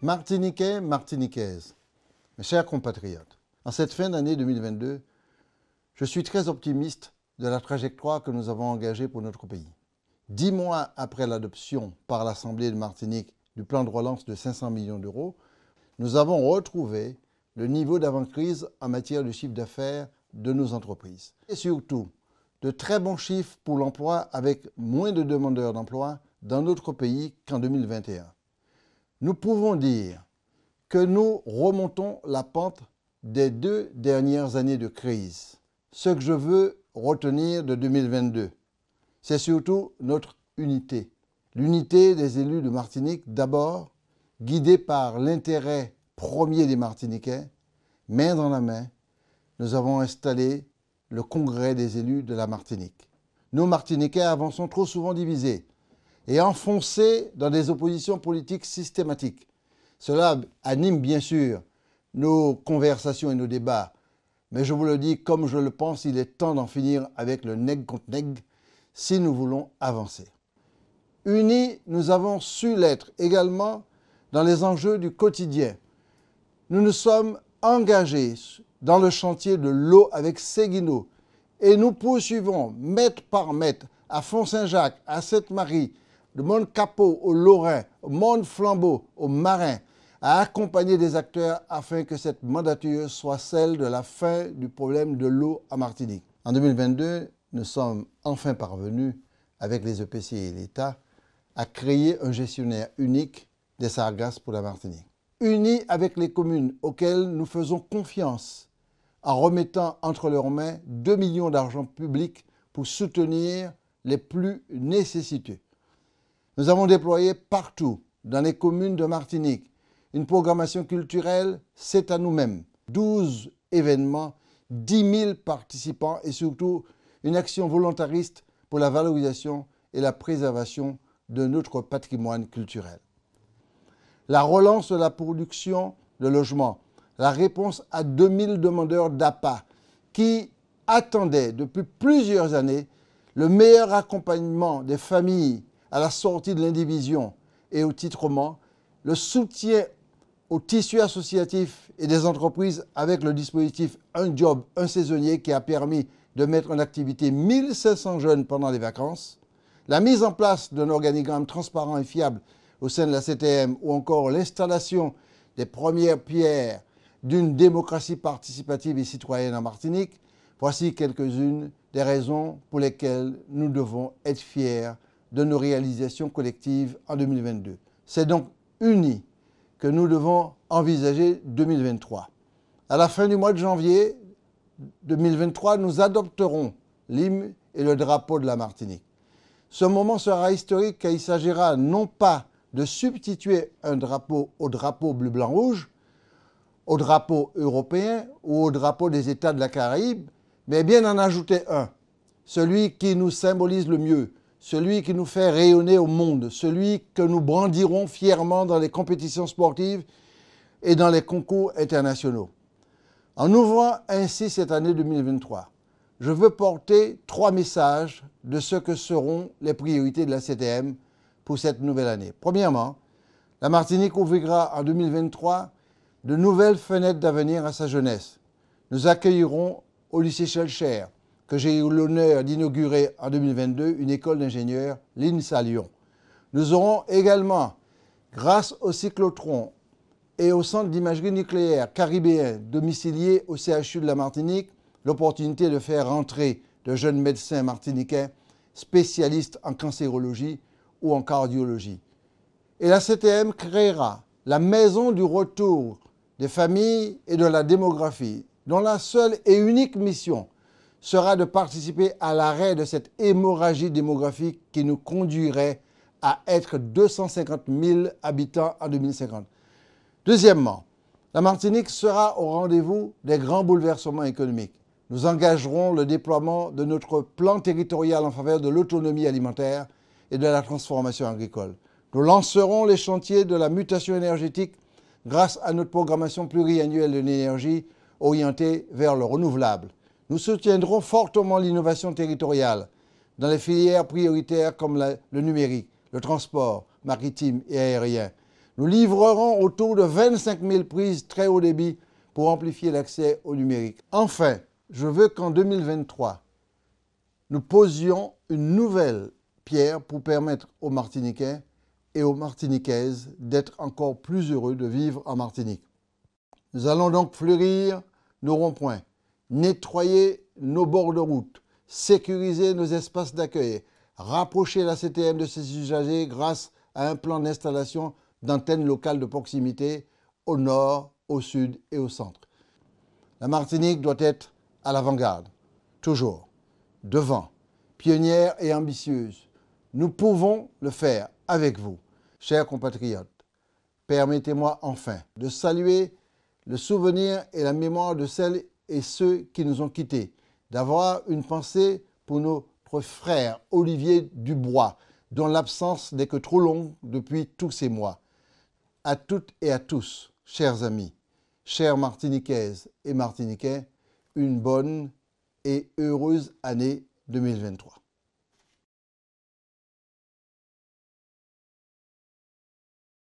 Martiniquais, Martiniquaises, mes chers compatriotes, en cette fin d'année 2022, je suis très optimiste de la trajectoire que nous avons engagée pour notre pays. 10 mois après l'adoption par l'Assemblée de Martinique du plan de relance de 500 millions d'euros, nous avons retrouvé le niveau d'avant-crise en matière de chiffre d'affaires de nos entreprises. Et surtout, de très bons chiffres pour l'emploi avec moins de demandeurs d'emploi dans notre pays qu'en 2021. Nous pouvons dire que nous remontons la pente des 2 dernières années de crise. Ce que je veux retenir de 2022, c'est surtout notre unité. L'unité des élus de Martinique d'abord, guidée par l'intérêt premier des Martiniquais, main dans la main, nous avons installé le Congrès des élus de la Martinique. Nous, Martiniquais, avançons trop souvent divisés et enfoncés dans des oppositions politiques systématiques. Cela anime bien sûr nos conversations et nos débats, mais je vous le dis comme je le pense, il est temps d'en finir avec le nègre contre nègre si nous voulons avancer. Unis, nous avons su l'être également dans les enjeux du quotidien. Nous nous sommes engagés dans le chantier de l'eau avec Séguineau et nous poursuivons mètre par mètre à Font-Saint-Jacques, à Sainte-Marie, de Mont-Capot au Lorrain, au Mont-Flambeau, au Marin, à accompagner des acteurs afin que cette mandature soit celle de la fin du problème de l'eau à Martinique. En 2022, nous sommes enfin parvenus, avec les EPCI et l'État, à créer un gestionnaire unique des sargasses pour la Martinique. Unis avec les communes auxquelles nous faisons confiance en remettant entre leurs mains 2 millions d'argent public pour soutenir les plus nécessiteux. Nous avons déployé partout dans les communes de Martinique une programmation culturelle, c'est à nous-mêmes. 12 événements, 10 000 participants et surtout une action volontariste pour la valorisation et la préservation de notre patrimoine culturel. La relance de la production de logements, la réponse à 2000 demandeurs d'APA qui attendaient depuis plusieurs années le meilleur accompagnement des familles à la sortie de l'indivision et au titrement, le soutien au tissu associatif et des entreprises avec le dispositif Un Job, un saisonnier qui a permis de mettre en activité 1500 jeunes pendant les vacances, la mise en place d'un organigramme transparent et fiable au sein de la CTM ou encore l'installation des premières pierres d'une démocratie participative et citoyenne en Martinique, voici quelques-unes des raisons pour lesquelles nous devons être fiers de nos réalisations collectives en 2022. C'est donc unis que nous devons envisager 2023. À la fin du mois de janvier 2023, nous adopterons l'hymne et le drapeau de la Martinique. Ce moment sera historique car il s'agira non pas de substituer un drapeau au drapeau bleu-blanc-rouge, au drapeau européen ou au drapeau des États de la Caraïbe, mais bien d'en ajouter un, celui qui nous symbolise le mieux, celui qui nous fait rayonner au monde, celui que nous brandirons fièrement dans les compétitions sportives et dans les concours internationaux. En ouvrant ainsi cette année 2023, je veux porter 3 messages de ce que seront les priorités de la CTM pour cette nouvelle année. Premièrement, la Martinique ouvrira en 2023 de nouvelles fenêtres d'avenir à sa jeunesse. Nous accueillerons au lycée Schellcher, que j'ai eu l'honneur d'inaugurer en 2022, une école d'ingénieurs, l'INSA Lyon. Nous aurons également, grâce au cyclotron et au centre d'imagerie nucléaire caribéen domicilié au CHU de la Martinique, l'opportunité de faire entrer de jeunes médecins martiniquais spécialistes en cancérologie ou en cardiologie. Et la CTM créera la maison du retour des familles et de la démographie, dont la seule et unique mission sera de participer à l'arrêt de cette hémorragie démographique qui nous conduirait à être 250 000 habitants en 2050. Deuxièmement, la Martinique sera au rendez-vous des grands bouleversements économiques. Nous engagerons le déploiement de notre plan territorial en faveur de l'autonomie alimentaire et de la transformation agricole. Nous lancerons les chantiers de la mutation énergétique grâce à notre programmation pluriannuelle de l'énergie orientée vers le renouvelable. Nous soutiendrons fortement l'innovation territoriale dans les filières prioritaires comme le numérique, le transport maritime et aérien. Nous livrerons autour de 25 000 prises très haut débit pour amplifier l'accès au numérique. Enfin, je veux qu'en 2023, nous posions une nouvelle pierre pour permettre aux Martiniquais et aux Martiniquaises d'être encore plus heureux de vivre en Martinique. Nous allons donc fleurir nos ronds-points, nettoyer nos bords de route, sécuriser nos espaces d'accueil, rapprocher la CTM de ses usagers grâce à un plan d'installation d'antennes locales de proximité au nord, au sud et au centre. La Martinique doit être à l'avant-garde, toujours, devant, pionnière et ambitieuse. Nous pouvons le faire avec vous, chers compatriotes. Permettez-moi enfin de saluer le souvenir et la mémoire de celles et ceux qui nous ont quittés, d'avoir une pensée pour notre frère Olivier Dubois, dont l'absence n'est que trop longue depuis tous ces mois. À toutes et à tous, chers amis, chères Martiniquaises et Martiniquais, une bonne et heureuse année 2023.